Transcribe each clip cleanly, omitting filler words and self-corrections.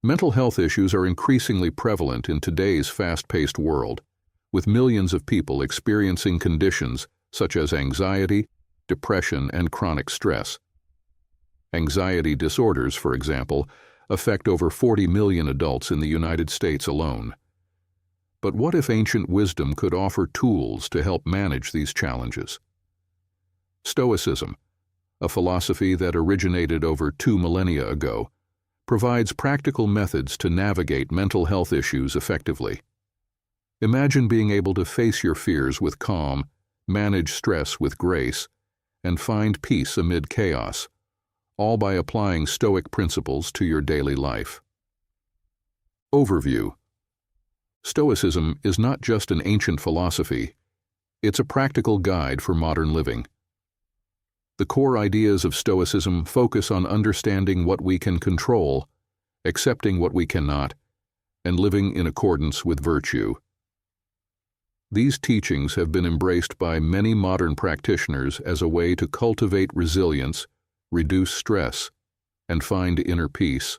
Mental health issues are increasingly prevalent in today's fast-paced world, with millions of people experiencing conditions such as anxiety, depression, and chronic stress. Anxiety disorders, for example, affect over 40 million adults in the United States alone. But what if ancient wisdom could offer tools to help manage these challenges? Stoicism, a philosophy that originated over 2 millennia ago, provides practical methods to navigate mental health issues effectively. Imagine being able to face your fears with calm, manage stress with grace, and find peace amid chaos, all by applying Stoic principles to your daily life. Overview. Stoicism is not just an ancient philosophy, it's a practical guide for modern living. The core ideas of Stoicism focus on understanding what we can control, accepting what we cannot, and living in accordance with virtue. These teachings have been embraced by many modern practitioners as a way to cultivate resilience, reduce stress, and find inner peace.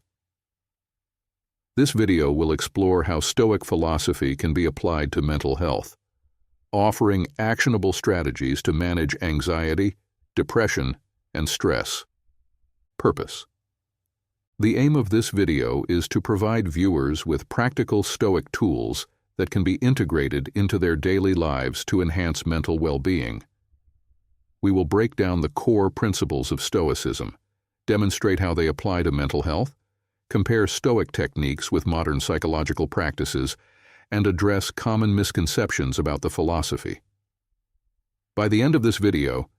This video will explore how Stoic philosophy can be applied to mental health, offering actionable strategies to manage anxiety, depression, and stress. Purpose. The aim of this video is to provide viewers with practical Stoic tools that can be integrated into their daily lives to enhance mental well-being. We will break down the core principles of Stoicism, demonstrate how they apply to mental health, compare Stoic techniques with modern psychological practices, and address common misconceptions about the philosophy. By the end of this video,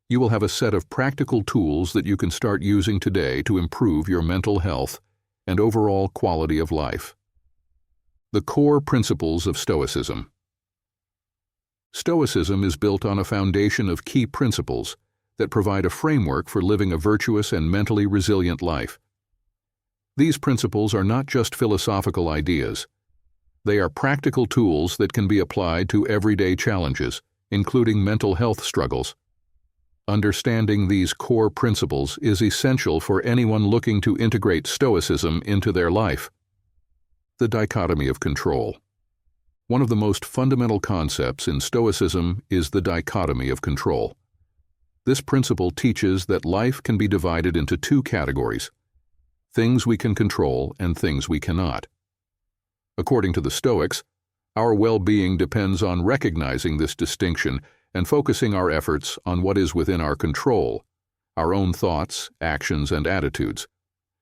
you will have a set of practical tools that you can start using today to improve your mental health and overall quality of life. The core principles of Stoicism. Stoicism is built on a foundation of key principles that provide a framework for living a virtuous and mentally resilient life. These principles are not just philosophical ideas. They are practical tools that can be applied to everyday challenges, including mental health struggles. Understanding these core principles is essential for anyone looking to integrate Stoicism into their life. The Dichotomy of Control. One of the most fundamental concepts in Stoicism is the dichotomy of control. This principle teaches that life can be divided into two categories: things we can control and things we cannot. According to the Stoics, our well-being depends on recognizing this distinction and focusing our efforts on what is within our control, our own thoughts, actions, and attitudes,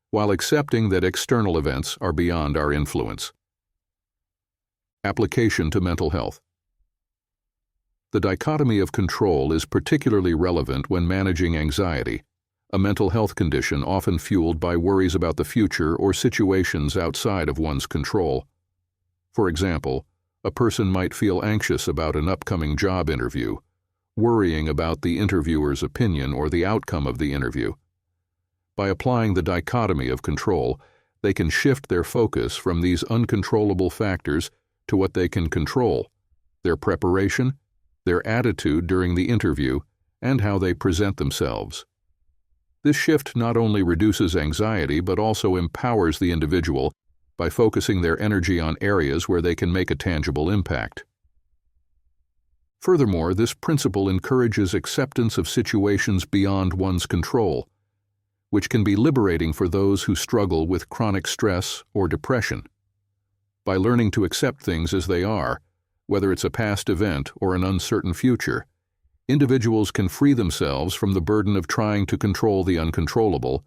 while accepting that external events are beyond our influence. Application to mental health. The dichotomy of control is particularly relevant when managing anxiety, a mental health condition often fueled by worries about the future or situations outside of one's control. For example, a person might feel anxious about an upcoming job interview, worrying about the interviewer's opinion or the outcome of the interview. By applying the dichotomy of control, they can shift their focus from these uncontrollable factors to what they can control: their preparation, their attitude during the interview, and how they present themselves. This shift not only reduces anxiety but also empowers the individual by focusing their energy on areas where they can make a tangible impact. Furthermore, this principle encourages acceptance of situations beyond one's control, which can be liberating for those who struggle with chronic stress or depression. By learning to accept things as they are, whether it's a past event or an uncertain future, individuals can free themselves from the burden of trying to control the uncontrollable,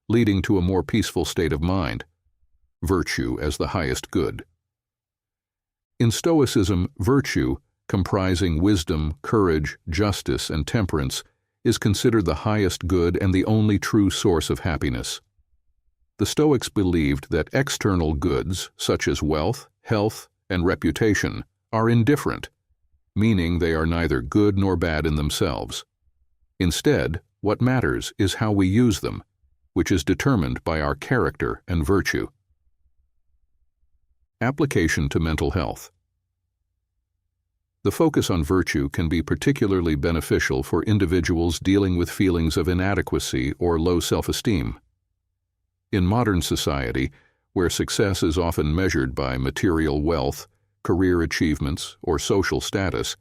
leading to a more peaceful state of mind. Virtue as the highest good. In Stoicism, virtue, comprising wisdom, courage, justice, and temperance, is considered the highest good and the only true source of happiness. The Stoics believed that external goods, such as wealth, health, and reputation, are indifferent, meaning they are neither good nor bad in themselves. Instead, what matters is how we use them, which is determined by our character and virtue. Application to mental health. The focus on virtue can be particularly beneficial for individuals dealing with feelings of inadequacy or low self-esteem. In modern society, where success is often measured by material wealth, career achievements, or social status,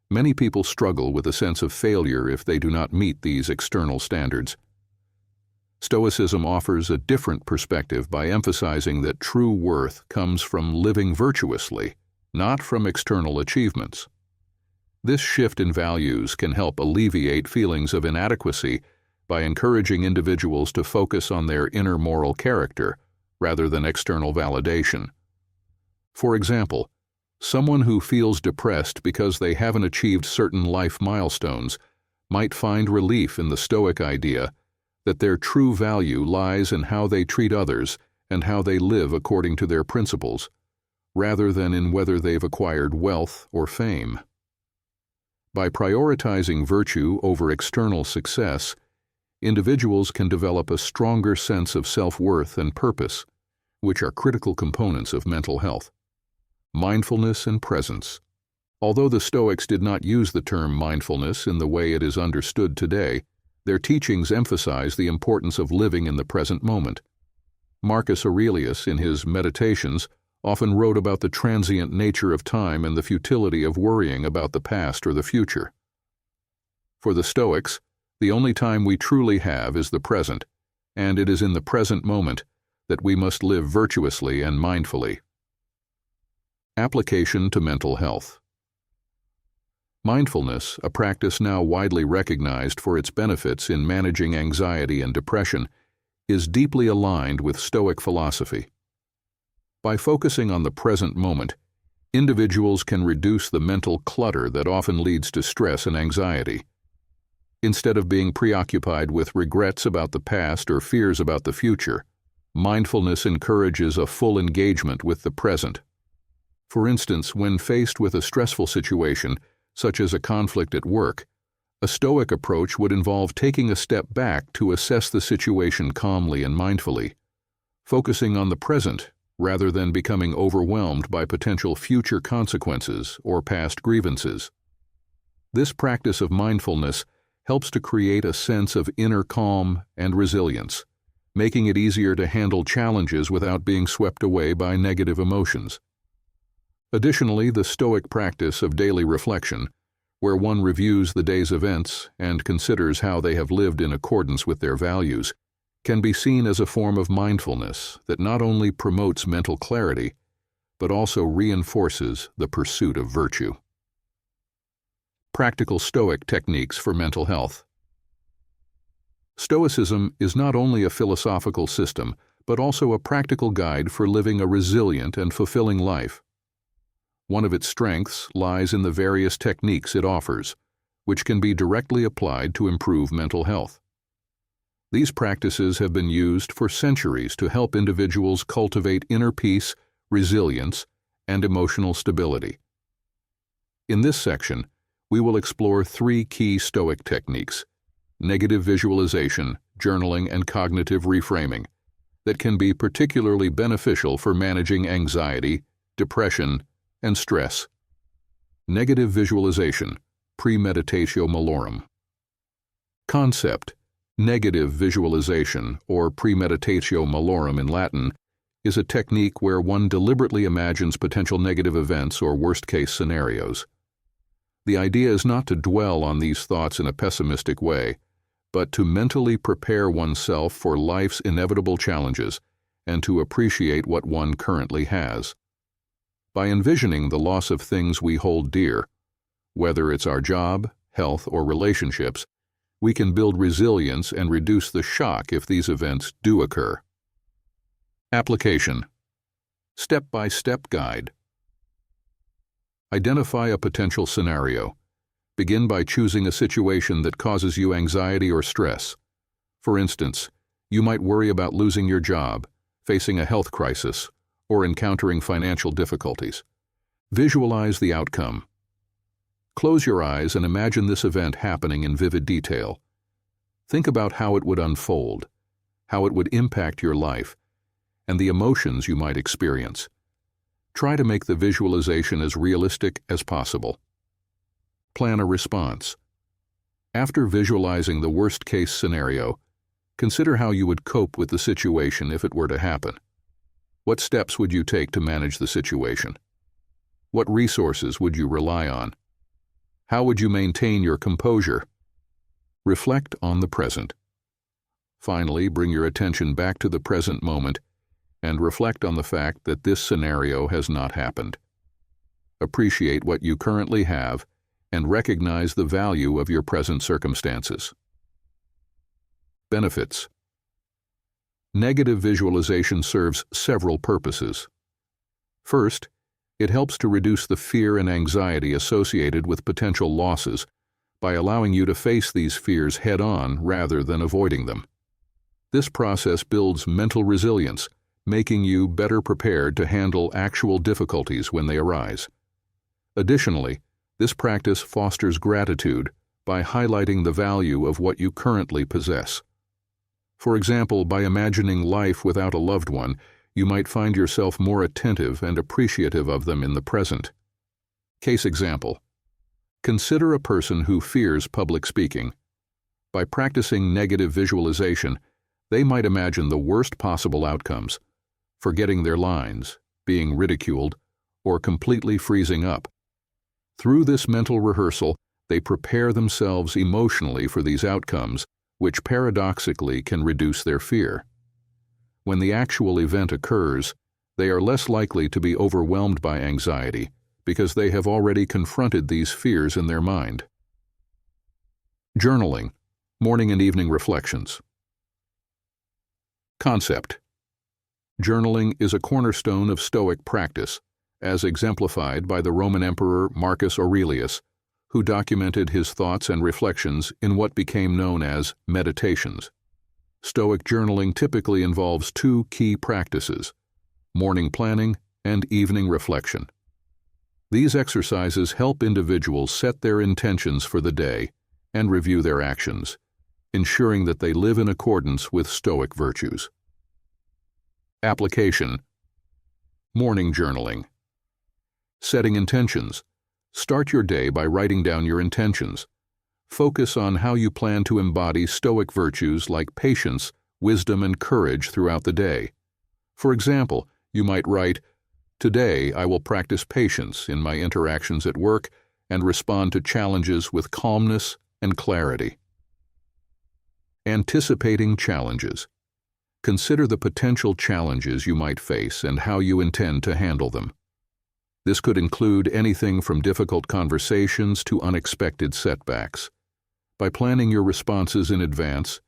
many people struggle with a sense of failure if they do not meet these external standards. Stoicism offers a different perspective by emphasizing that true worth comes from living virtuously, not from external achievements. This shift in values can help alleviate feelings of inadequacy by encouraging individuals to focus on their inner moral character rather than external validation. For example, someone who feels depressed because they haven't achieved certain life milestones might find relief in the Stoic idea that their true value lies in how they treat others and how they live according to their principles, rather than in whether they've acquired wealth or fame. By prioritizing virtue over external success, individuals can develop a stronger sense of self-worth and purpose, which are critical components of mental health. Mindfulness and presence. Although the Stoics did not use the term mindfulness in the way it is understood today, their teachings emphasize the importance of living in the present moment. Marcus Aurelius, in his Meditations, often wrote about the transient nature of time and the futility of worrying about the past or the future. For the Stoics, the only time we truly have is the present, and it is in the present moment that we must live virtuously and mindfully. Application to mental health. Mindfulness, a practice now widely recognized for its benefits in managing anxiety and depression, is deeply aligned with Stoic philosophy. By focusing on the present moment, individuals can reduce the mental clutter that often leads to stress and anxiety. Instead of being preoccupied with regrets about the past or fears about the future, mindfulness encourages a full engagement with the present. For instance, when faced with a stressful situation, such as a conflict at work, a Stoic approach would involve taking a step back to assess the situation calmly and mindfully, focusing on the present rather than becoming overwhelmed by potential future consequences or past grievances. This practice of mindfulness helps to create a sense of inner calm and resilience, making it easier to handle challenges without being swept away by negative emotions. Additionally, the Stoic practice of daily reflection, where one reviews the day's events and considers how they have lived in accordance with their values, can be seen as a form of mindfulness that not only promotes mental clarity, but also reinforces the pursuit of virtue. Practical Stoic techniques for mental health. Stoicism is not only a philosophical system, but also a practical guide for living a resilient and fulfilling life. One of its strengths lies in the various techniques it offers, which can be directly applied to improve mental health. These practices have been used for centuries to help individuals cultivate inner peace, resilience, and emotional stability. In this section, we will explore 3 key Stoic techniques: negative visualization, journaling, and cognitive reframing, that can be particularly beneficial for managing anxiety, depression, and stress. Negative visualization, premeditatio malorum. Concept: negative visualization, or premeditatio malorum in Latin, is a technique where one deliberately imagines potential negative events or worst-case scenarios. The idea is not to dwell on these thoughts in a pessimistic way, but to mentally prepare oneself for life's inevitable challenges and to appreciate what one currently has. By envisioning the loss of things we hold dear, whether it's our job, health, or relationships, we can build resilience and reduce the shock if these events do occur. Application. Step-by-step guide. Identify a potential scenario. Begin by choosing a situation that causes you anxiety or stress. For instance, you might worry about losing your job, facing a health crisis, or encountering financial difficulties. Visualize the outcome. Close your eyes and imagine this event happening in vivid detail. Think about how it would unfold, how it would impact your life, and the emotions you might experience. Try to make the visualization as realistic as possible. Plan a response. After visualizing the worst-case scenario, consider how you would cope with the situation if it were to happen. What steps would you take to manage the situation? What resources would you rely on? How would you maintain your composure? Reflect on the present. Finally, bring your attention back to the present moment and reflect on the fact that this scenario has not happened. Appreciate what you currently have and recognize the value of your present circumstances. Benefits. Negative visualization serves several purposes. First, it helps to reduce the fear and anxiety associated with potential losses by allowing you to face these fears head-on rather than avoiding them. This process builds mental resilience, making you better prepared to handle actual difficulties when they arise. Additionally, this practice fosters gratitude by highlighting the value of what you currently possess. For example, by imagining life without a loved one, you might find yourself more attentive and appreciative of them in the present. Case example. Consider a person who fears public speaking. By practicing negative visualization, they might imagine the worst possible outcomes, forgetting their lines, being ridiculed, or completely freezing up. Through this mental rehearsal, they prepare themselves emotionally for these outcomes, which paradoxically can reduce their fear. When the actual event occurs, they are less likely to be overwhelmed by anxiety because they have already confronted these fears in their mind. Journaling, morning and evening reflections. Concept. Journaling is a cornerstone of Stoic practice, as exemplified by the Roman Emperor Marcus Aurelius, who documented his thoughts and reflections in what became known as meditations. Stoic journaling typically involves two key practices: morning planning and evening reflection. These exercises help individuals set their intentions for the day and review their actions, ensuring that they live in accordance with Stoic virtues. Application. Morning journaling. Setting intentions. Start your day by writing down your intentions. Focus on how you plan to embody Stoic virtues like patience, wisdom, and courage throughout the day. For example, you might write, "Today I will practice patience in my interactions at work and respond to challenges with calmness and clarity." Anticipating challenges. Consider the potential challenges you might face and how you intend to handle them. This could include anything from difficult conversations to unexpected setbacks. By planning your responses in advance,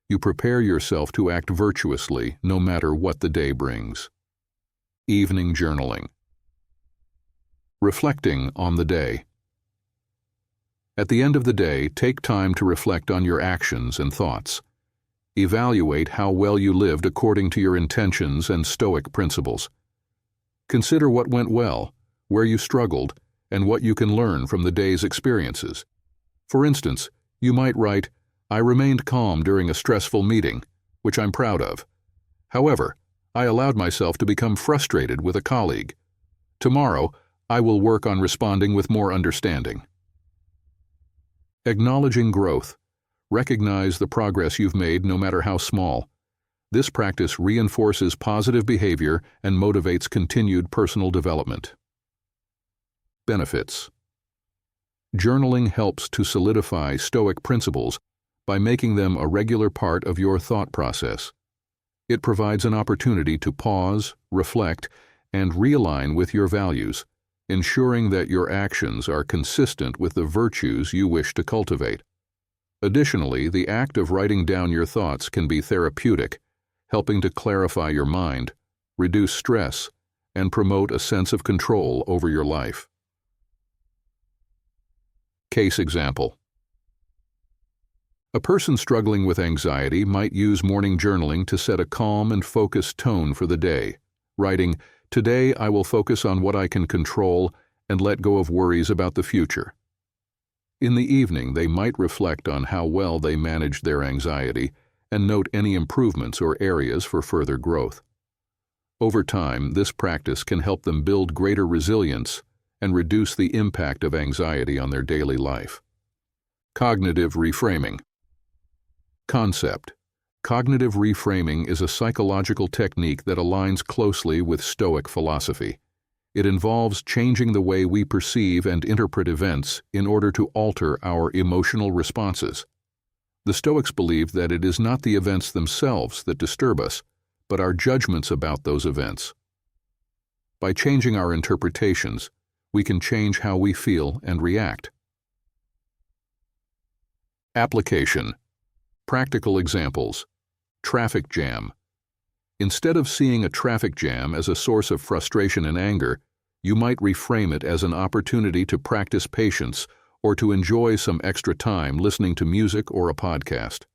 you prepare yourself to act virtuously no matter what the day brings. Evening journaling. Reflecting on the day. At the end of the day, take time to reflect on your actions and thoughts. Evaluate how well you lived according to your intentions and Stoic principles. Consider what went well, where you struggled, and what you can learn from the day's experiences. For instance, you might write, "I remained calm during a stressful meeting, which I'm proud of. However, I allowed myself to become frustrated with a colleague. Tomorrow, I will work on responding with more understanding." Acknowledging growth. Recognize the progress you've made no matter how small. This practice reinforces positive behavior and motivates continued personal development. Benefits. Journaling helps to solidify Stoic principles by making them a regular part of your thought process. It provides an opportunity to pause, reflect, and realign with your values, ensuring that your actions are consistent with the virtues you wish to cultivate. Additionally, the act of writing down your thoughts can be therapeutic, helping to clarify your mind, reduce stress, and promote a sense of control over your life. Case example. A person struggling with anxiety might use morning journaling to set a calm and focused tone for the day, writing, "Today I will focus on what I can control and let go of worries about the future." In the evening, they might reflect on how well they managed their anxiety and note any improvements or areas for further growth. Over time, this practice can help them build greater resilience and reduce the impact of anxiety on their daily life. Cognitive reframing. Concept. Cognitive reframing is a psychological technique that aligns closely with Stoic philosophy. It involves changing the way we perceive and interpret events in order to alter our emotional responses. The Stoics believed that it is not the events themselves that disturb us, but our judgments about those events. By changing our interpretations, we can change how we feel and react. Application. Practical examples. Traffic jam. Instead of seeing a traffic jam as a source of frustration and anger, you might reframe it as an opportunity to practice patience or to enjoy some extra time listening to music or a podcast.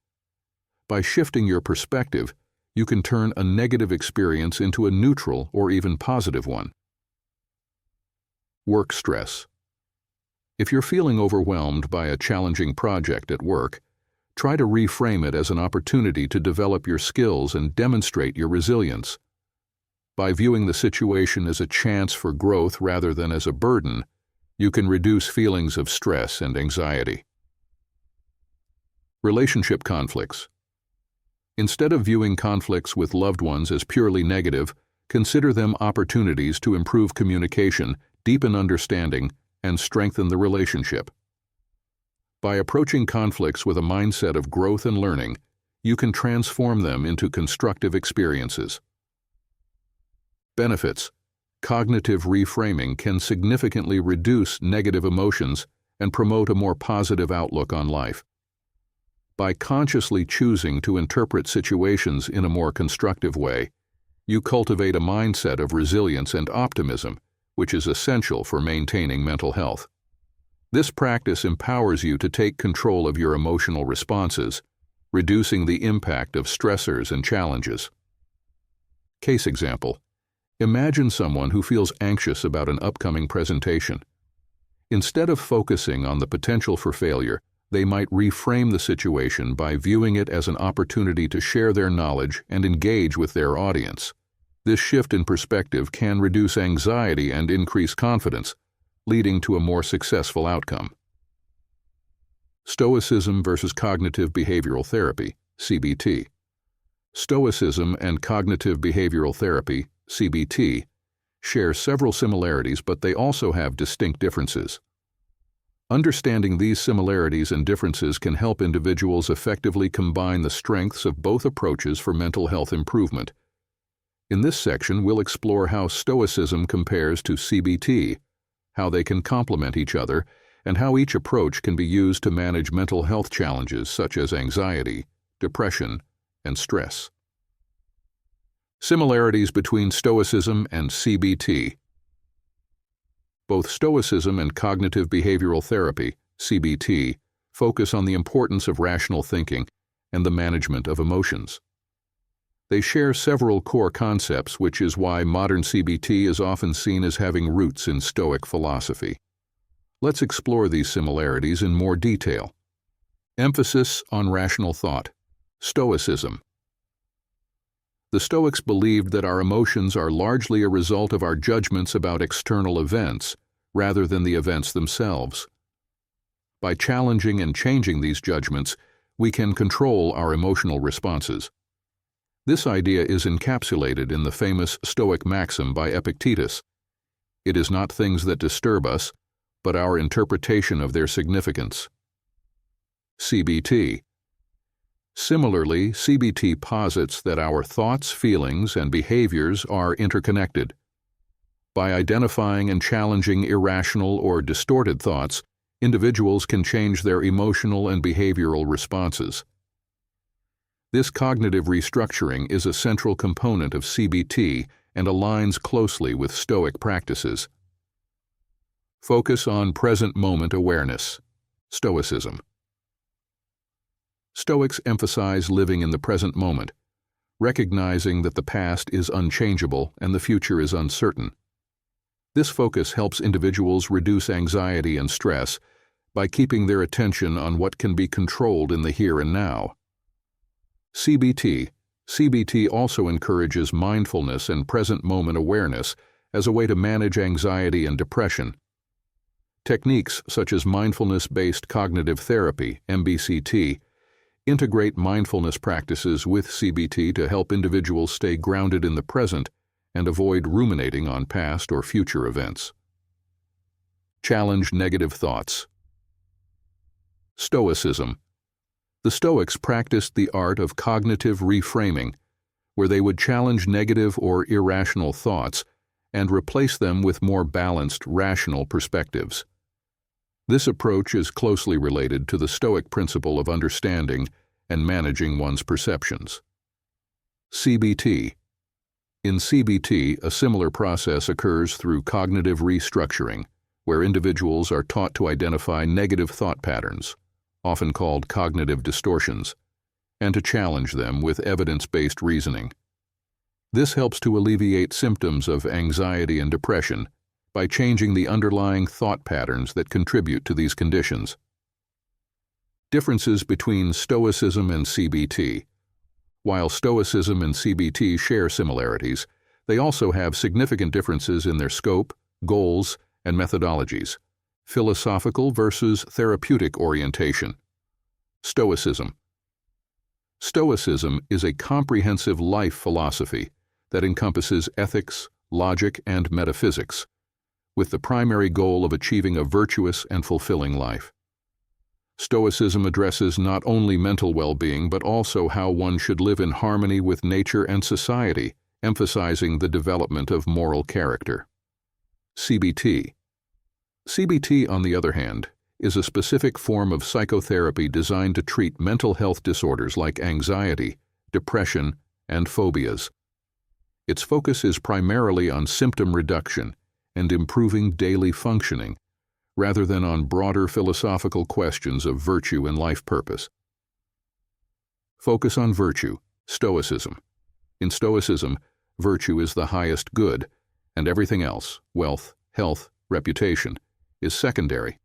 By shifting your perspective, you can turn a negative experience into a neutral or even positive one. Work stress. If you're feeling overwhelmed by a challenging project at work, try to reframe it as an opportunity to develop your skills and demonstrate your resilience. By viewing the situation as a chance for growth rather than as a burden, you can reduce feelings of stress and anxiety. Relationship conflicts. Instead of viewing conflicts with loved ones as purely negative, consider them opportunities to improve communication, deepen understanding, and strengthen the relationship. By approaching conflicts with a mindset of growth and learning, you can transform them into constructive experiences. Benefits. Cognitive reframing can significantly reduce negative emotions and promote a more positive outlook on life. By consciously choosing to interpret situations in a more constructive way, you cultivate a mindset of resilience and optimism, which is essential for maintaining mental health. This practice empowers you to take control of your emotional responses, reducing the impact of stressors and challenges. Case example. Imagine someone who feels anxious about an upcoming presentation. Instead of focusing on the potential for failure, they might reframe the situation by viewing it as an opportunity to share their knowledge and engage with their audience. This shift in perspective can reduce anxiety and increase confidence, leading to a more successful outcome. Stoicism versus Cognitive Behavioral Therapy, CBT. Stoicism and Cognitive Behavioral Therapy, CBT, share several similarities, but they also have distinct differences. Understanding these similarities and differences can help individuals effectively combine the strengths of both approaches for mental health improvement. In this section, we'll explore how Stoicism compares to CBT, how they can complement each other, and how each approach can be used to manage mental health challenges such as anxiety, depression, and stress. Similarities between Stoicism and CBT. Both Stoicism and Cognitive Behavioral Therapy, CBT, focus on the importance of rational thinking and the management of emotions. They share several core concepts, which is why modern CBT is often seen as having roots in Stoic philosophy. Let's explore these similarities in more detail. Emphasis on rational thought. Stoicism. The Stoics believed that our emotions are largely a result of our judgments about external events, rather than the events themselves. By challenging and changing these judgments, we can control our emotional responses. This idea is encapsulated in the famous Stoic maxim by Epictetus: "It is not things that disturb us, but our interpretation of their significance." CBT. Similarly, CBT posits that our thoughts, feelings, and behaviors are interconnected. By identifying and challenging irrational or distorted thoughts, individuals can change their emotional and behavioral responses. This cognitive restructuring is a central component of CBT and aligns closely with Stoic practices. Focus on present moment awareness. Stoicism. Stoics emphasize living in the present moment, recognizing that the past is unchangeable and the future is uncertain. This focus helps individuals reduce anxiety and stress by keeping their attention on what can be controlled in the here and now. CBT also encourages mindfulness and present moment awareness as a way to manage anxiety and depression. Techniques such as mindfulness-based cognitive therapy, MBCT, integrate mindfulness practices with CBT to help individuals stay grounded in the present and avoid ruminating on past or future events. Challenge negative thoughts. Stoicism. The Stoics practiced the art of cognitive reframing, where they would challenge negative or irrational thoughts and replace them with more balanced, rational perspectives. This approach is closely related to the Stoic principle of understanding and managing one's perceptions. CBT. In CBT, a similar process occurs through cognitive restructuring, where individuals are taught to identify negative thought patterns, often called cognitive distortions, and to challenge them with evidence-based reasoning. This helps to alleviate symptoms of anxiety and depression by changing the underlying thought patterns that contribute to these conditions. Differences between Stoicism and CBT. While Stoicism and CBT share similarities, they also have significant differences in their scope, goals, and methodologies. Philosophical versus therapeutic orientation. Stoicism. Stoicism is a comprehensive life philosophy that encompasses ethics, logic, and metaphysics, with the primary goal of achieving a virtuous and fulfilling life. Stoicism addresses not only mental well-being but also how one should live in harmony with nature and society, emphasizing the development of moral character. CBT. CBT, on the other hand, is a specific form of psychotherapy designed to treat mental health disorders like anxiety, depression, and phobias. Its focus is primarily on symptom reduction and improving daily functioning, rather than on broader philosophical questions of virtue and life purpose. Focus on virtue, Stoicism. In Stoicism, virtue is the highest good, and everything else, wealth, health, reputation, is secondary.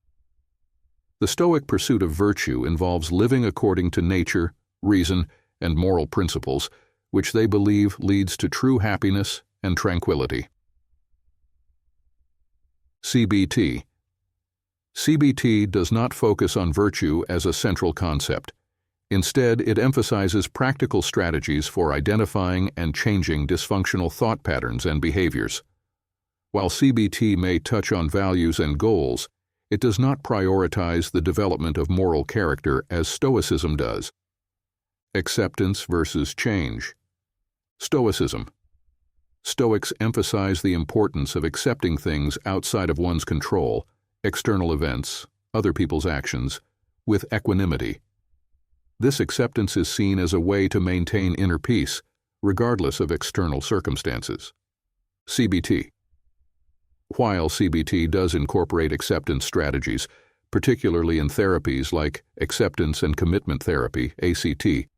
The Stoic pursuit of virtue involves living according to nature, reason, and moral principles, which they believe leads to true happiness and tranquility. CBT. CBT does not focus on virtue as a central concept. Instead, it emphasizes practical strategies for identifying and changing dysfunctional thought patterns and behaviors. While CBT may touch on values and goals, it does not prioritize the development of moral character as Stoicism does. Acceptance versus change. Stoicism. Stoics emphasize the importance of accepting things outside of one's control, external events, other people's actions, with equanimity. This acceptance is seen as a way to maintain inner peace, regardless of external circumstances. CBT. While CBT does incorporate acceptance strategies, particularly in therapies like acceptance and commitment therapy, ACT,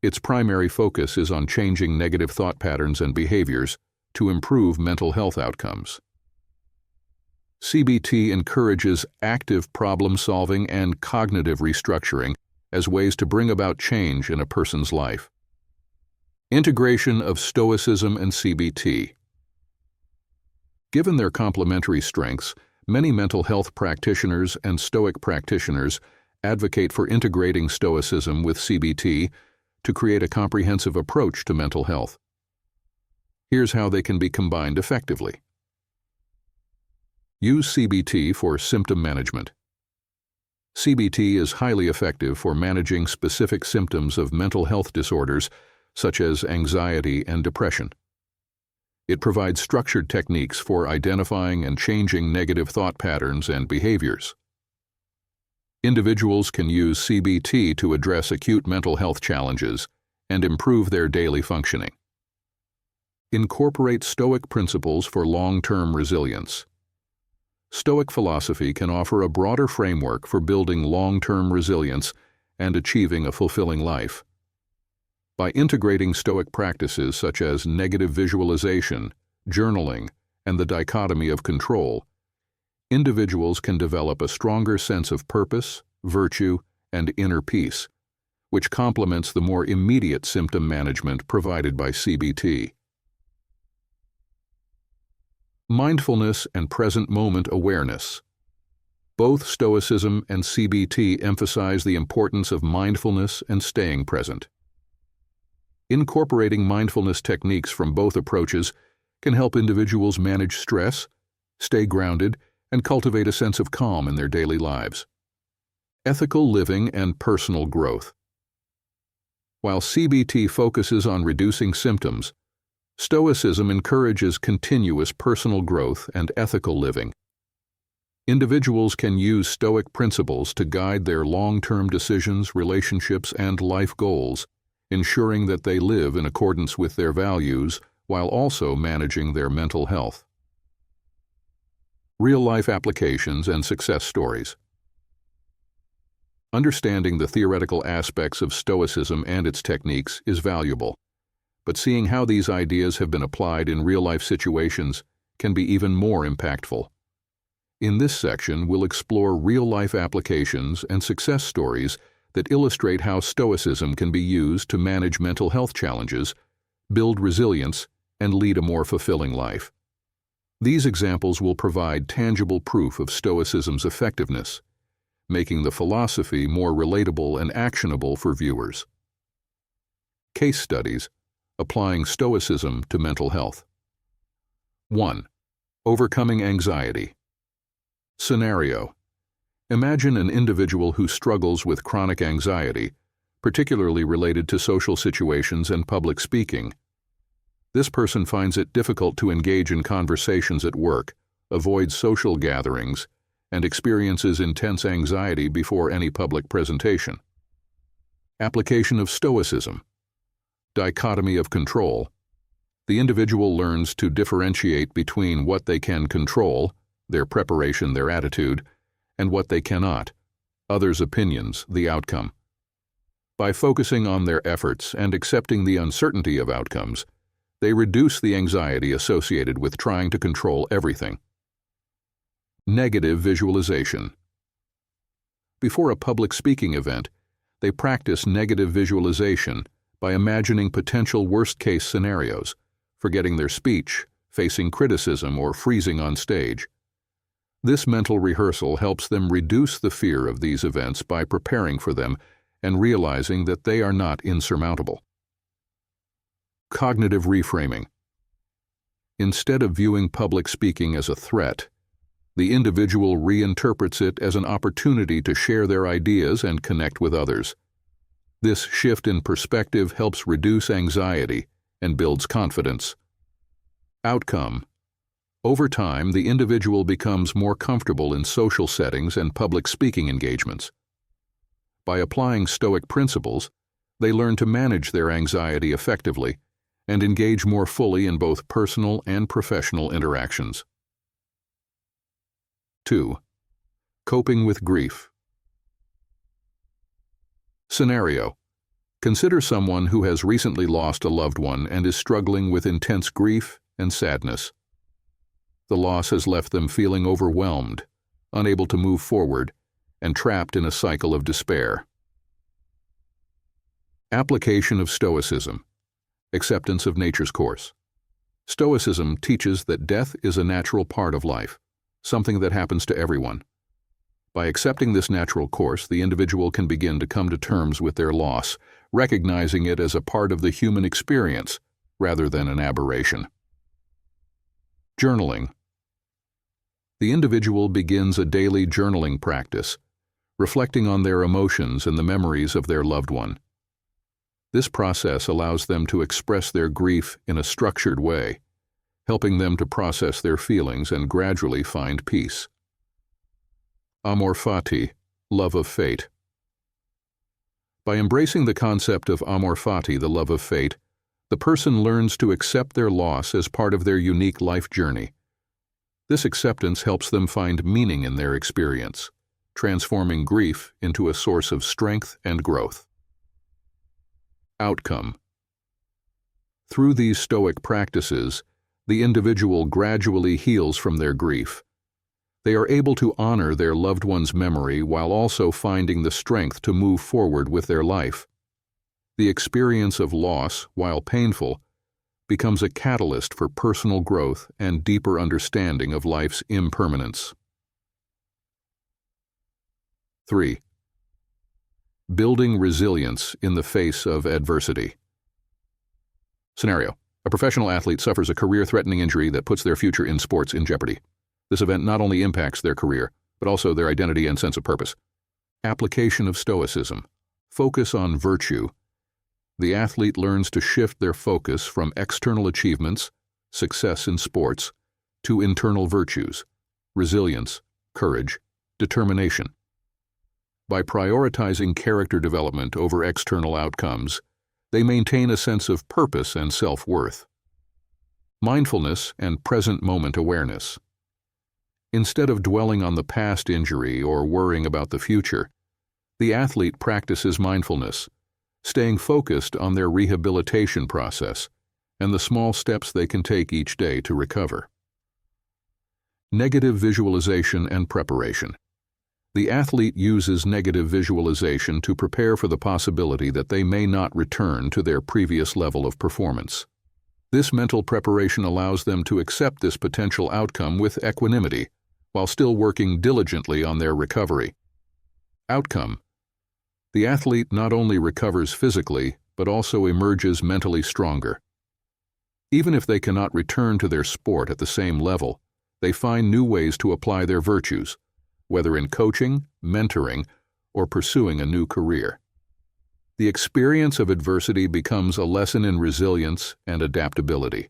its primary focus is on changing negative thought patterns and behaviors to improve mental health outcomes. CBT encourages active problem-solving and cognitive restructuring as ways to bring about change in a person's life. Integration of Stoicism and CBT. Given their complementary strengths, many mental health practitioners and Stoic practitioners advocate for integrating Stoicism with CBT to create a comprehensive approach to mental health. Here's how they can be combined effectively. Use CBT for symptom management. CBT is highly effective for managing specific symptoms of mental health disorders such as anxiety and depression. It provides structured techniques for identifying and changing negative thought patterns and behaviors. Individuals can use CBT to address acute mental health challenges and improve their daily functioning. Incorporate Stoic principles for long-term resilience. Stoic philosophy can offer a broader framework for building long-term resilience and achieving a fulfilling life. By integrating Stoic practices such as negative visualization, journaling, and the dichotomy of control, individuals can develop a stronger sense of purpose, virtue, and inner peace, which complements the more immediate symptom management provided by CBT. Mindfulness and present moment awareness. Both Stoicism and CBT emphasize the importance of mindfulness and staying present. Incorporating mindfulness techniques from both approaches can help individuals manage stress, stay grounded, and cultivate a sense of calm in their daily lives. Ethical living and personal growth. While CBT focuses on reducing symptoms, Stoicism encourages continuous personal growth and ethical living. Individuals can use Stoic principles to guide their long-term decisions, relationships, and life goals, ensuring that they live in accordance with their values while also managing their mental health. Real-life applications and success stories. Understanding the theoretical aspects of Stoicism and its techniques is valuable, but seeing how these ideas have been applied in real-life situations can be even more impactful. In this section, we'll explore real-life applications and success stories that illustrate how Stoicism can be used to manage mental health challenges, build resilience, and lead a more fulfilling life. These examples will provide tangible proof of Stoicism's effectiveness, making the philosophy more relatable and actionable for viewers. Case studies applying Stoicism to mental health. 1. Overcoming anxiety. Scenario: imagine an individual who struggles with chronic anxiety, particularly related to social situations and public speaking. This person finds it difficult to engage in conversations at work, avoids social gatherings, and experiences intense anxiety before any public presentation. Application of Stoicism. Dichotomy of Control. The individual learns to differentiate between what they can control, their preparation, their attitude, and what they cannot, others' opinions, the outcome. By focusing on their efforts and accepting the uncertainty of outcomes, they reduce the anxiety associated with trying to control everything. Negative visualization. Before a public speaking event, they practice negative visualization by imagining potential worst-case scenarios, forgetting their speech, facing criticism, or freezing on stage. This mental rehearsal helps them reduce the fear of these events by preparing for them and realizing that they are not insurmountable. Cognitive reframing. Instead of viewing public speaking as a threat, the individual reinterprets it as an opportunity to share their ideas and connect with others. This shift in perspective helps reduce anxiety and builds confidence. Outcome. Over time, the individual becomes more comfortable in social settings and public speaking engagements. By applying Stoic principles, they learn to manage their anxiety effectively and engage more fully in both personal and professional interactions. 2. Coping with grief. Scenario: consider someone who has recently lost a loved one and is struggling with intense grief and sadness. The loss has left them feeling overwhelmed, unable to move forward, and trapped in a cycle of despair. Application of Stoicism. Acceptance of nature's course. Stoicism teaches that death is a natural part of life, something that happens to everyone. By accepting this natural course, the individual can begin to come to terms with their loss, recognizing it as a part of the human experience rather than an aberration. Journaling. The individual begins a daily journaling practice, reflecting on their emotions and the memories of their loved one. This process allows them to express their grief in a structured way, helping them to process their feelings and gradually find peace. Amor fati, love of fate. By embracing the concept of amor fati, the love of fate, the person learns to accept their loss as part of their unique life journey. This acceptance helps them find meaning in their experience, transforming grief into a source of strength and growth. Outcome. Through these Stoic practices, the individual gradually heals from their grief. They are able to honor their loved one's memory while also finding the strength to move forward with their life. The experience of loss, while painful, becomes a catalyst for personal growth and deeper understanding of life's impermanence. 3. Building resilience in the face of adversity. Scenario: a professional athlete suffers a career-threatening injury that puts their future in sports in jeopardy. This event not only impacts their career, but also their identity and sense of purpose. Application of Stoicism. Focus on virtue. The athlete learns to shift their focus from external achievements, success in sports, to internal virtues, resilience, courage, determination. By prioritizing character development over external outcomes, they maintain a sense of purpose and self-worth. Mindfulness and present moment awareness. Instead of dwelling on the past injury or worrying about the future, the athlete practices mindfulness, staying focused on their rehabilitation process and the small steps they can take each day to recover. Negative visualization and preparation. The athlete uses negative visualization to prepare for the possibility that they may not return to their previous level of performance. This mental preparation allows them to accept this potential outcome with equanimity, while still working diligently on their recovery. Outcome: the athlete not only recovers physically, but also emerges mentally stronger. Even if they cannot return to their sport at the same level, they find new ways to apply their virtues, whether in coaching, mentoring, or pursuing a new career. The experience of adversity becomes a lesson in resilience and adaptability.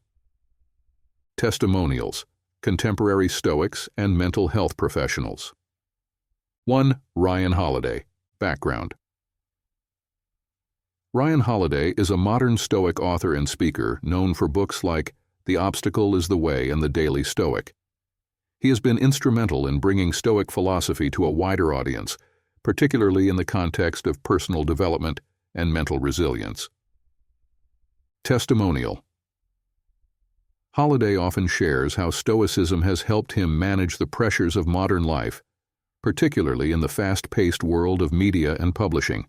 Testimonials: contemporary Stoics and mental health professionals. 1. Ryan Holiday. Background. Ryan Holiday is a modern Stoic author and speaker known for books like The Obstacle is the Way and The Daily Stoic. He has been instrumental in bringing Stoic philosophy to a wider audience, particularly in the context of personal development and mental resilience. Testimonial. Holiday often shares how Stoicism has helped him manage the pressures of modern life, particularly in the fast-paced world of media and publishing.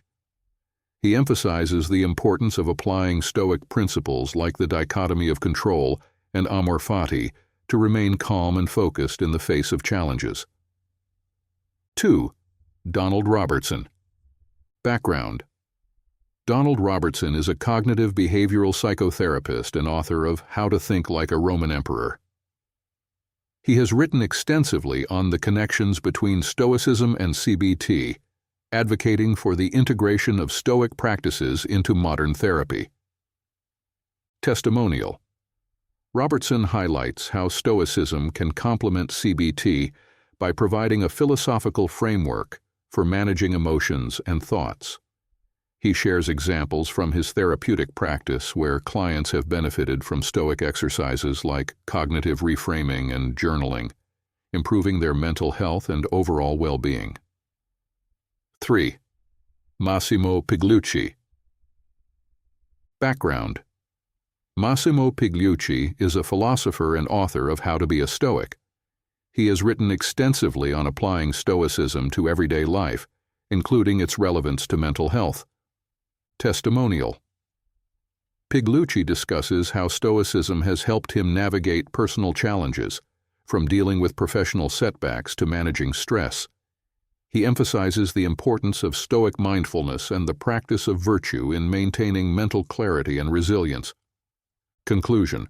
He emphasizes the importance of applying Stoic principles like the Dichotomy of Control and Amor Fati to remain calm and focused in the face of challenges. 2. Donald Robertson. Background. Donald Robertson is a cognitive behavioral psychotherapist and author of How to Think Like a Roman Emperor. He has written extensively on the connections between Stoicism and CBT, advocating for the integration of Stoic practices into modern therapy. Testimonial. Robertson highlights how Stoicism can complement CBT by providing a philosophical framework for managing emotions and thoughts. He shares examples from his therapeutic practice where clients have benefited from Stoic exercises like cognitive reframing and journaling, improving their mental health and overall well-being. 3. Massimo Pigliucci. Background. Massimo Pigliucci is a philosopher and author of How to Be a Stoic. He has written extensively on applying Stoicism to everyday life, including its relevance to mental health. Testimonial. Pigliucci discusses how Stoicism has helped him navigate personal challenges, from dealing with professional setbacks to managing stress. He emphasizes the importance of Stoic mindfulness and the practice of virtue in maintaining mental clarity and resilience. Conclusion.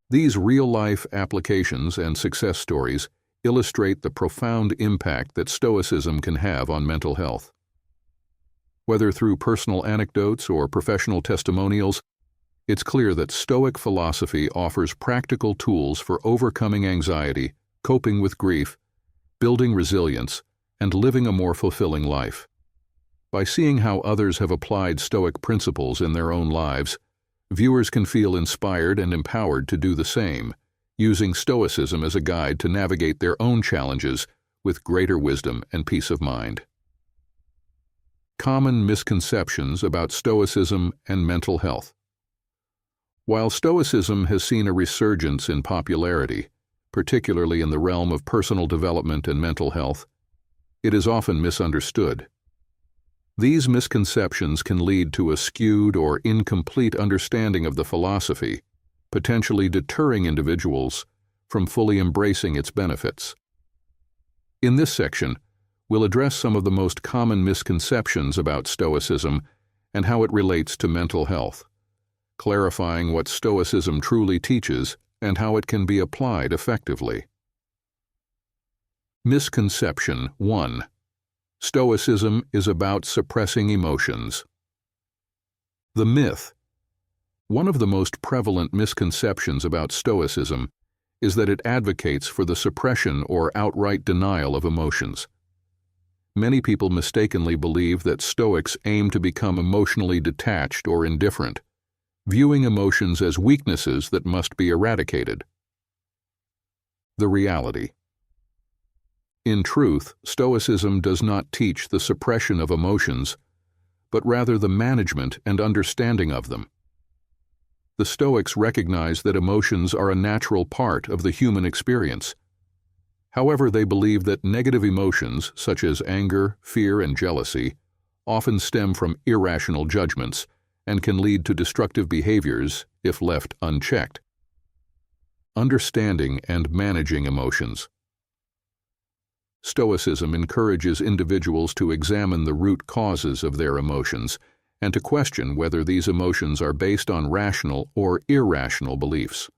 These real-life applications and success stories illustrate the profound impact that Stoicism can have on mental health. Whether through personal anecdotes or professional testimonials, it's clear that Stoic philosophy offers practical tools for overcoming anxiety, coping with grief, building resilience, and living a more fulfilling life. By seeing how others have applied Stoic principles in their own lives, viewers can feel inspired and empowered to do the same, using Stoicism as a guide to navigate their own challenges with greater wisdom and peace of mind. Common misconceptions about Stoicism and mental health. While Stoicism has seen a resurgence in popularity, particularly in the realm of personal development and mental health, it is often misunderstood. These misconceptions can lead to a skewed or incomplete understanding of the philosophy, potentially deterring individuals from fully embracing its benefits. In this section, we'll address some of the most common misconceptions about Stoicism and how it relates to mental health, clarifying what Stoicism truly teaches and how it can be applied effectively. Misconception 1. Stoicism is about suppressing emotions. The myth. One of the most prevalent misconceptions about Stoicism is that it advocates for the suppression or outright denial of emotions. Many people mistakenly believe that Stoics aim to become emotionally detached or indifferent, viewing emotions as weaknesses that must be eradicated. The reality. In truth, Stoicism does not teach the suppression of emotions, but rather the management and understanding of them. The Stoics recognize that emotions are a natural part of the human experience. However, they believe that negative emotions, such as anger, fear, and jealousy, often stem from irrational judgments and can lead to destructive behaviors if left unchecked. Understanding and managing emotions. Stoicism encourages individuals to examine the root causes of their emotions and to question whether these emotions are based on rational or irrational beliefs.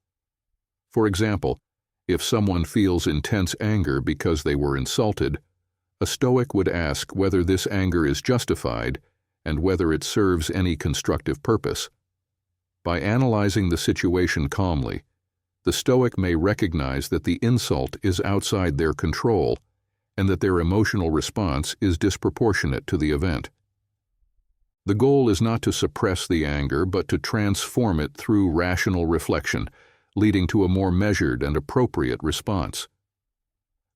For example, if someone feels intense anger because they were insulted, a Stoic would ask whether this anger is justified and whether it serves any constructive purpose. By analyzing the situation calmly, the Stoic may recognize that the insult is outside their control and that their emotional response is disproportionate to the event. The goal is not to suppress the anger, but to transform it through rational reflection, leading to a more measured and appropriate response.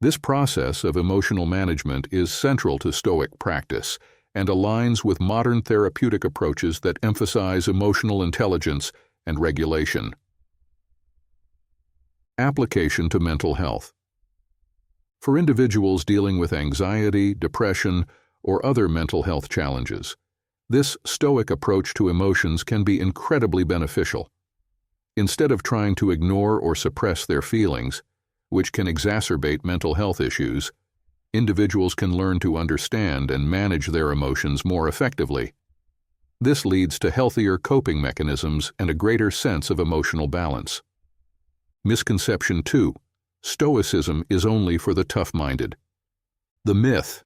This process of emotional management is central to Stoic practice and aligns with modern therapeutic approaches that emphasize emotional intelligence and regulation. Application to mental health. For individuals dealing with anxiety, depression, or other mental health challenges, this Stoic approach to emotions can be incredibly beneficial. Instead of trying to ignore or suppress their feelings, which can exacerbate mental health issues, individuals can learn to understand and manage their emotions more effectively. This leads to healthier coping mechanisms and a greater sense of emotional balance. Misconception 2. Stoicism is only for the tough-minded. The myth.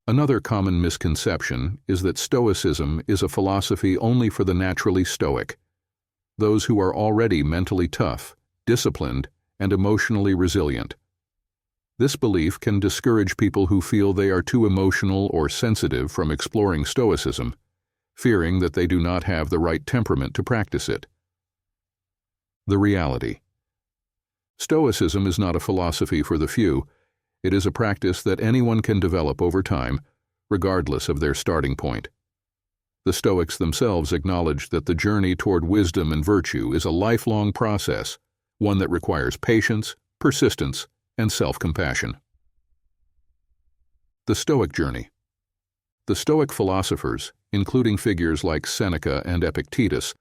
Another common misconception is that Stoicism is a philosophy only for the naturally stoic, those who are already mentally tough, disciplined, and emotionally resilient. This belief can discourage people who feel they are too emotional or sensitive from exploring Stoicism, fearing that they do not have the right temperament to practice it. The reality. Stoicism is not a philosophy for the few. It is a practice that anyone can develop over time, regardless of their starting point. The Stoics themselves acknowledge that the journey toward wisdom and virtue is a lifelong process, one that requires patience, persistence, and self-compassion. The Stoic journey. The Stoic philosophers, including figures like Seneca and Epictetus,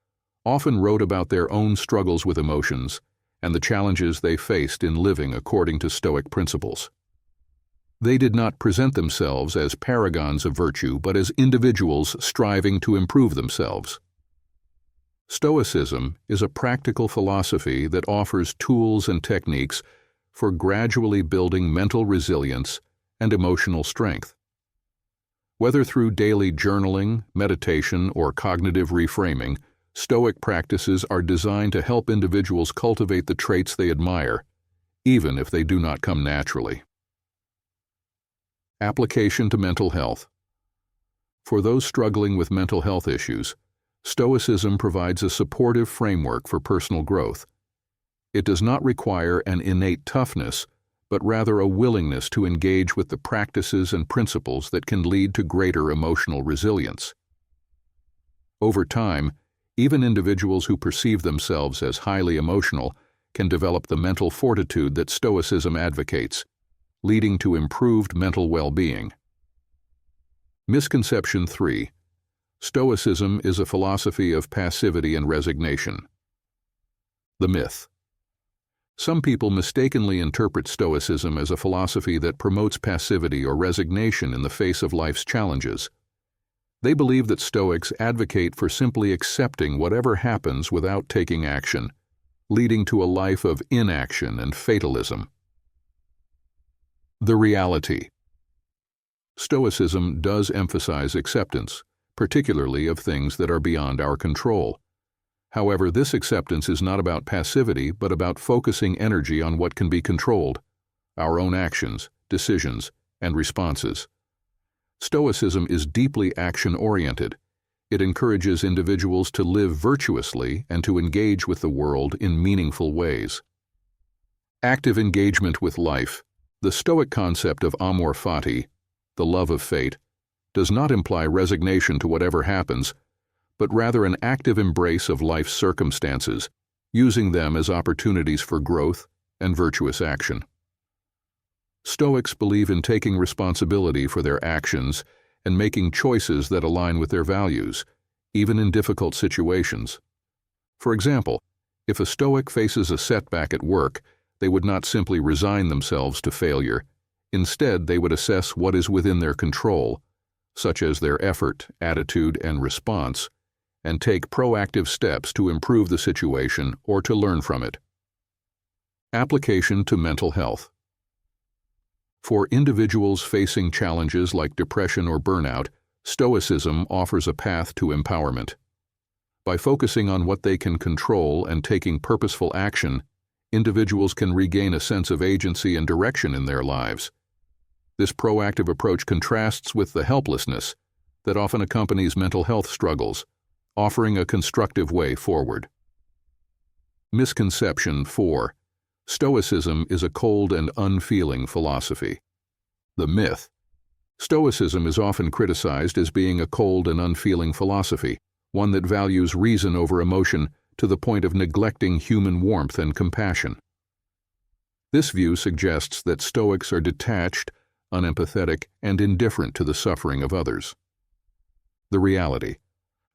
often wrote about their own struggles with emotions and the challenges they faced in living according to Stoic principles. They did not present themselves as paragons of virtue, but as individuals striving to improve themselves. Stoicism is a practical philosophy that offers tools and techniques for gradually building mental resilience and emotional strength. Whether through daily journaling, meditation, or cognitive reframing, Stoic practices are designed to help individuals cultivate the traits they admire, even if they do not come naturally. Application to mental health. For those struggling with mental health issues, Stoicism provides a supportive framework for personal growth. It does not require an innate toughness, but rather a willingness to engage with the practices and principles that can lead to greater emotional resilience. Over time, even individuals who perceive themselves as highly emotional can develop the mental fortitude that Stoicism advocates, leading to improved mental well-being. Misconception 3. Stoicism is a philosophy of passivity and resignation. The myth. Some people mistakenly interpret Stoicism as a philosophy that promotes passivity or resignation in the face of life's challenges. They believe that Stoics advocate for simply accepting whatever happens without taking action, leading to a life of inaction and fatalism. The reality. Stoicism does emphasize acceptance, particularly of things that are beyond our control. However, this acceptance is not about passivity, but about focusing energy on what can be controlled, our own actions, decisions, and responses. Stoicism is deeply action-oriented. It encourages individuals to live virtuously and to engage with the world in meaningful ways. Active engagement with life. The Stoic concept of amor fati, the love of fate, does not imply resignation to whatever happens, but rather an active embrace of life's circumstances, using them as opportunities for growth and virtuous action. Stoics believe in taking responsibility for their actions and making choices that align with their values, even in difficult situations. For example, if a Stoic faces a setback at work, they would not simply resign themselves to failure. Instead, they would assess what is within their control, such as their effort, attitude, and response, and take proactive steps to improve the situation or to learn from it. Application to mental health. For individuals facing challenges like depression or burnout, Stoicism offers a path to empowerment. By focusing on what they can control and taking purposeful action, individuals can regain a sense of agency and direction in their lives. This proactive approach contrasts with the helplessness that often accompanies mental health struggles, offering a constructive way forward. Misconception 4. Stoicism is a cold and unfeeling philosophy. The myth. Stoicism is often criticized as being a cold and unfeeling philosophy, one that values reason over emotion to the point of neglecting human warmth and compassion. This view suggests that Stoics are detached, unempathetic, and indifferent to the suffering of others. The reality.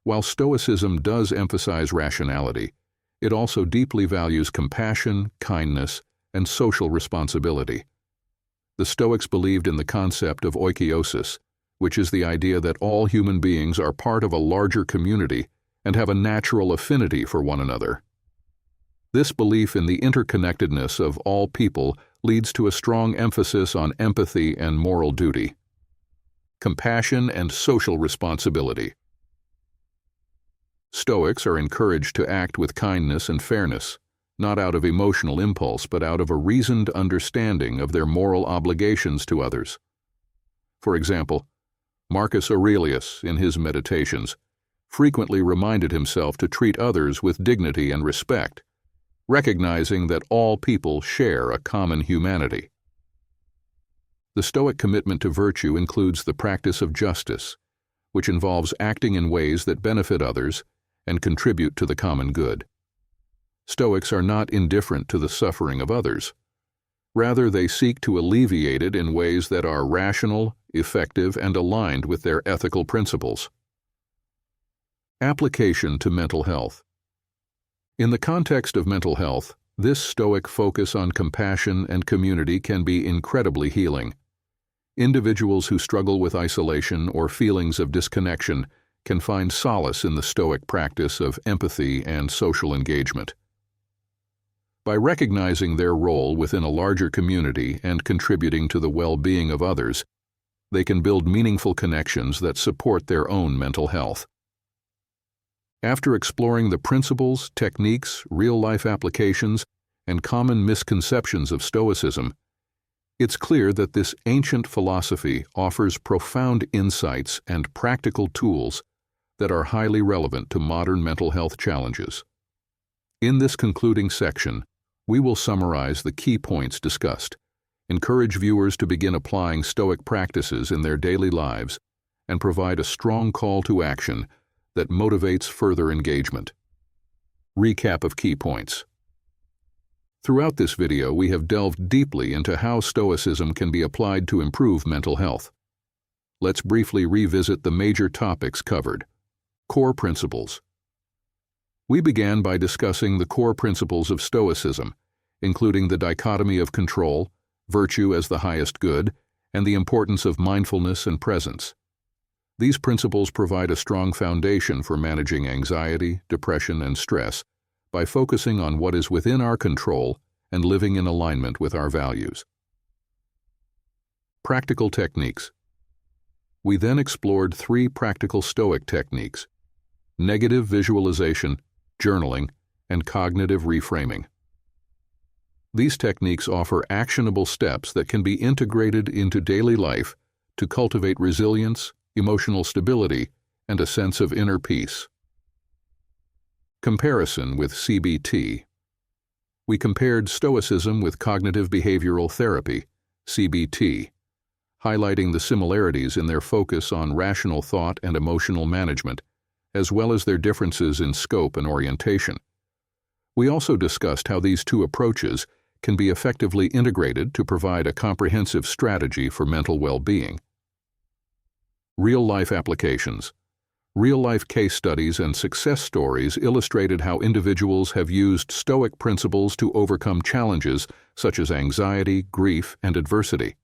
While Stoicism does emphasize rationality, it also deeply values compassion, kindness, and social responsibility. The Stoics believed in the concept of oikeiosis, which is the idea that all human beings are part of a larger community and have a natural affinity for one another. This belief in the interconnectedness of all people leads to a strong emphasis on empathy and moral duty. Compassion and social responsibility. Stoics are encouraged to act with kindness and fairness, not out of emotional impulse but out of a reasoned understanding of their moral obligations to others. For example, Marcus Aurelius, in his Meditations, frequently reminded himself to treat others with dignity and respect, recognizing that all people share a common humanity. The Stoic commitment to virtue includes the practice of justice, which involves acting in ways that benefit others and contribute to the common good. Stoics are not indifferent to the suffering of others. Rather, they seek to alleviate it in ways that are rational, effective, and aligned with their ethical principles. Application to mental health. In the context of mental health, this Stoic focus on compassion and community can be incredibly healing. Individuals who struggle with isolation or feelings of disconnection can find solace in the Stoic practice of empathy and social engagement. By recognizing their role within a larger community and contributing to the well-being of others, they can build meaningful connections that support their own mental health. After exploring the principles, techniques, real-life applications, and common misconceptions of Stoicism, it's clear that this ancient philosophy offers profound insights and practical tools that are highly relevant to modern mental health challenges. In this concluding section, we will summarize the key points discussed, encourage viewers to begin applying Stoic practices in their daily lives, and provide a strong call to action that motivates further engagement. Recap of key points. Throughout this video, we have delved deeply into how Stoicism can be applied to improve mental health. Let's briefly revisit the major topics covered. Core principles. We began by discussing the core principles of Stoicism, including the dichotomy of control, virtue as the highest good, and the importance of mindfulness and presence. These principles provide a strong foundation for managing anxiety, depression, and stress by focusing on what is within our control and living in alignment with our values. Practical techniques. We then explored 3 practical Stoic techniques: negative visualization, journaling, and cognitive reframing. These techniques offer actionable steps that can be integrated into daily life to cultivate resilience, emotional stability, and a sense of inner peace. Comparison with CBT. We compared Stoicism with cognitive behavioral therapy, CBT, highlighting the similarities in their focus on rational thought and emotional management, as well as their differences in scope and orientation. We also discussed how these 2 approaches can be effectively integrated to provide a comprehensive strategy for mental well-being. Real-life applications. Real-life case studies and success stories illustrated how individuals have used Stoic principles to overcome challenges such as anxiety, grief, and adversity.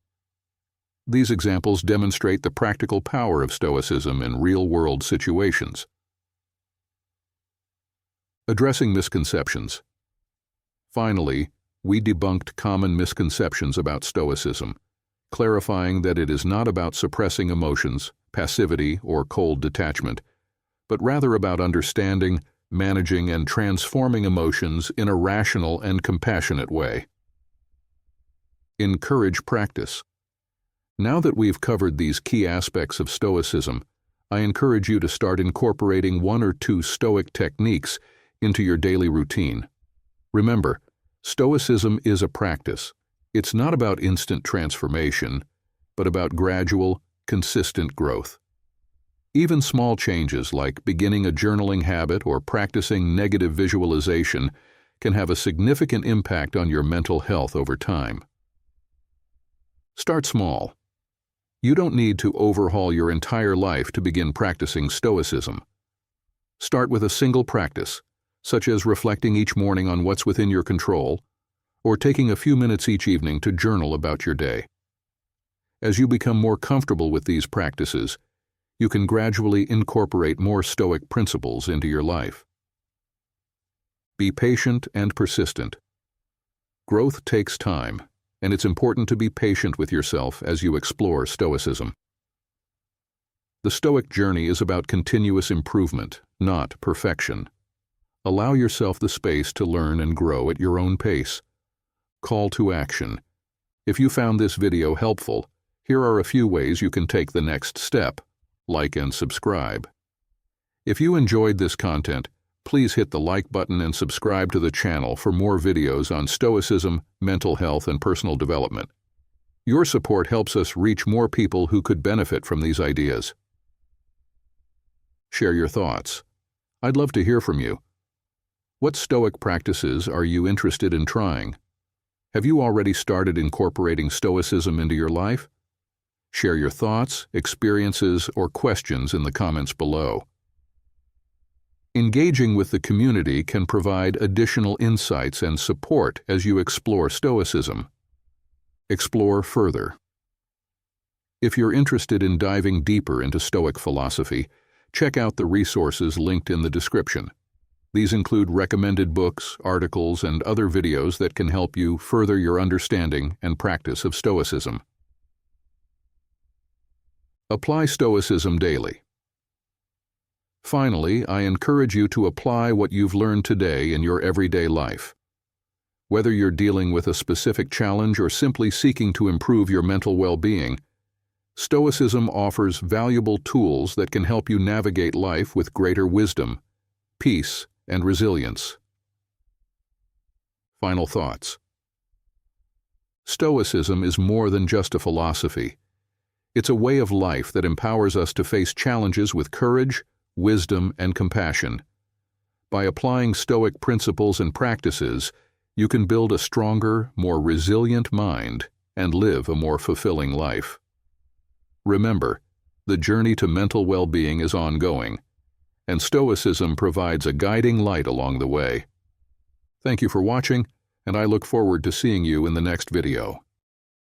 These examples demonstrate the practical power of Stoicism in real-world situations. Addressing misconceptions. Finally, we debunked common misconceptions about Stoicism, clarifying that it is not about suppressing emotions, passivity, or cold detachment, but rather about understanding, managing, and transforming emotions in a rational and compassionate way. Encourage practice. Now that we've covered these key aspects of Stoicism, I encourage you to start incorporating 1 or 2 Stoic techniques into your daily routine. Remember, Stoicism is a practice. It's not about instant transformation, but about gradual, consistent growth. Even small changes like beginning a journaling habit or practicing negative visualization can have a significant impact on your mental health over time. Start small. You don't need to overhaul your entire life to begin practicing Stoicism. Start with a single practice, such as reflecting each morning on what's within your control, or taking a few minutes each evening to journal about your day. As you become more comfortable with these practices, you can gradually incorporate more Stoic principles into your life. Be patient and persistent. Growth takes time, and it's important to be patient with yourself as you explore Stoicism. The Stoic journey is about continuous improvement, not perfection. Allow yourself the space to learn and grow at your own pace. Call to action. If you found this video helpful, here are a few ways you can take the next step. Like and subscribe. If you enjoyed this content, please hit the like button and subscribe to the channel for more videos on Stoicism, mental health, and personal development. Your support helps us reach more people who could benefit from these ideas. Share your thoughts. I'd love to hear from you. What Stoic practices are you interested in trying? Have you already started incorporating Stoicism into your life? Share your thoughts, experiences, or questions in the comments below. Engaging with the community can provide additional insights and support as you explore Stoicism. Explore further. If you're interested in diving deeper into Stoic philosophy, check out the resources linked in the description. These include recommended books, articles, and other videos that can help you further your understanding and practice of Stoicism. Apply Stoicism daily. Finally, I encourage you to apply what you've learned today in your everyday life. Whether you're dealing with a specific challenge or simply seeking to improve your mental well-being, Stoicism offers valuable tools that can help you navigate life with greater wisdom, peace, and resilience. Final thoughts. Stoicism is more than just a philosophy. It's a way of life that empowers us to face challenges with courage, wisdom, and compassion. By applying Stoic principles and practices, you can build a stronger, more resilient mind and live a more fulfilling life. Remember, the journey to mental well-being is ongoing, and Stoicism provides a guiding light along the way. Thank you for watching, and I look forward to seeing you in the next video.